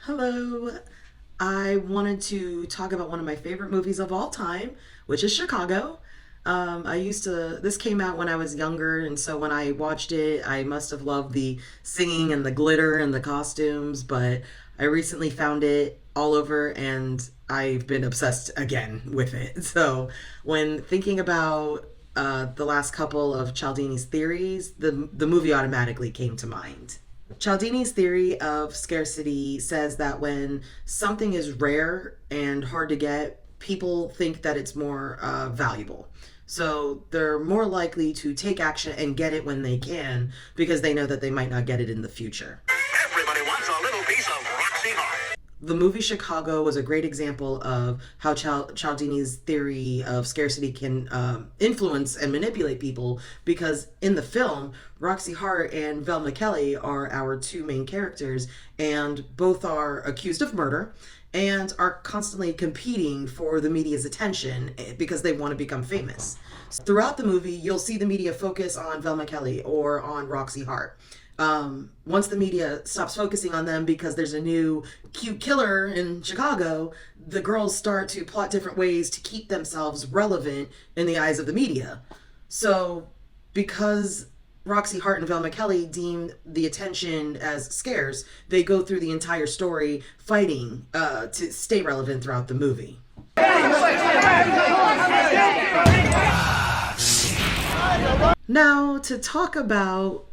Hello. I wanted to talk about one of my favorite movies of all time, which is Chicago. This came out when I was younger, and so when I watched it, I must have loved the singing and the glitter and the costumes, but I recently found it all over and I've been obsessed again with it. So when thinking about the last couple of Cialdini's theories, the movie automatically came to mind. Cialdini's theory of scarcity says that when something is rare and hard to get, people think that it's more valuable. So they're more likely to take action and get it when they can because they know that they might not get it in the future. Everybody wants a little piece of Roxy Heart. The movie Chicago was a great example of how Cialdini's theory of scarcity can influence and manipulate people, because in the film, Roxy Hart and Velma Kelly are our two main characters, and both are accused of murder and are constantly competing for the media's attention because they want to become famous. Throughout the movie, you'll see the media focus on Velma Kelly or on Roxy Hart. Once the media stops focusing on them because there's a new cute killer in Chicago, the girls start to plot different ways to keep themselves relevant in the eyes of the media. So, because Roxy Hart and Velma Kelly deem the attention as scarce, they go through the entire story fighting to stay relevant throughout the movie. Now, to talk about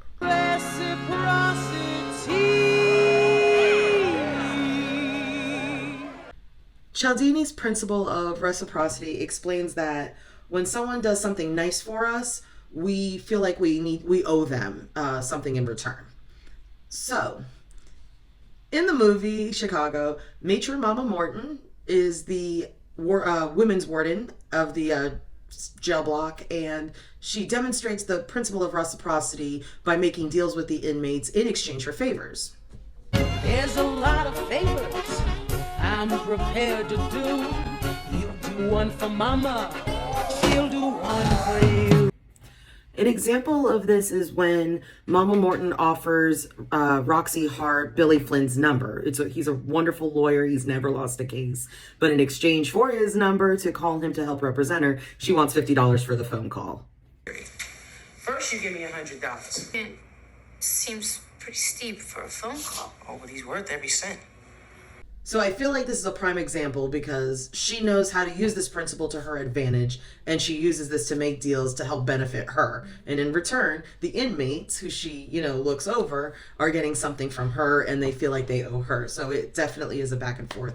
Cialdini's principle of reciprocity explains that when someone does something nice for us, we feel like we owe them something in return. So, in the movie Chicago, Matron Mama Morton is the women's warden of the jail block, and she demonstrates the principle of reciprocity by making deals with the inmates in exchange for favors. There's a lot of favors I'm prepared to do. You do one for Mama, she'll do one for you. An example of this is when Mama Morton offers Roxy Hart Billy Flynn's number. He's a wonderful lawyer. He's never lost a case. But in exchange for his number to call him to help represent her, she wants $50 for the phone call. First, you give me $100. It seems pretty steep for a phone call. Oh, but he's worth every cent. So I feel like this is a prime example because she knows how to use this principle to her advantage, and she uses this to make deals to help benefit her. And in return, the inmates who she, looks over are getting something from her, and they feel like they owe her. So it definitely is a back and forth.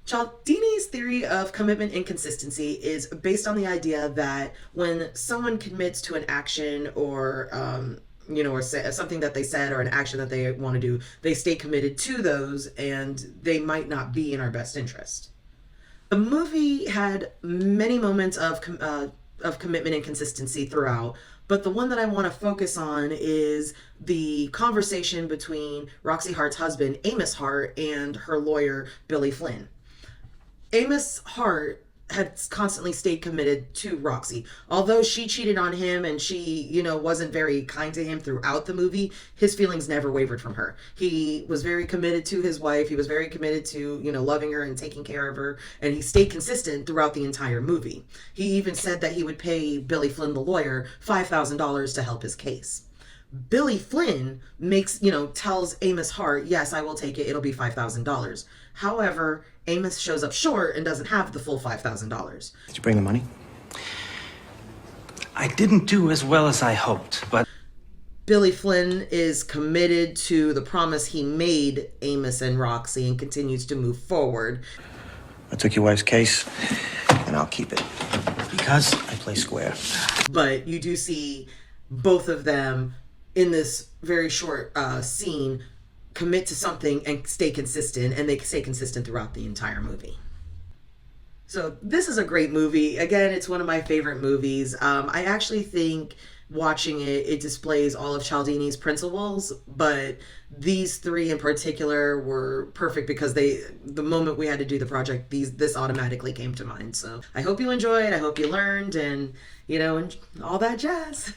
Cialdini's theory of commitment inconsistency is based on the idea that when someone commits to an action or something that they said or an action that they want to do, they stay committed to those, and they might not be in our best interest. The movie had many moments of commitment and consistency throughout, but the one that I want to focus on is the conversation between Roxy Hart's husband, Amos Hart, and her lawyer, Billy Flynn. Amos Hart had constantly stayed committed to Roxy. Although she cheated on him and she, wasn't very kind to him throughout the movie, his feelings never wavered from her. He was very committed to his wife. He was very committed to, loving her and taking care of her. And he stayed consistent throughout the entire movie. He even said that he would pay Billy Flynn, the lawyer, $5,000 to help his case. Billy Flynn tells Amos Hart, yes, I will take it. It'll be $5,000. However, Amos shows up short and doesn't have the full $5,000. Did you bring the money? I didn't do as well as I hoped, but Billy Flynn is committed to the promise he made Amos and Roxy and continues to move forward. I took your wife's case, and I'll keep it because I play square. But you do see both of them in this very short scene commit to something and stay consistent, and they stay consistent throughout the entire movie. So this is a great movie. Again, it's one of my favorite movies. I actually think watching it displays all of Cialdini's principles, but these three in particular were perfect because the moment we had to do the project, this automatically came to mind. So I hope you enjoyed, I hope you learned, and all that jazz.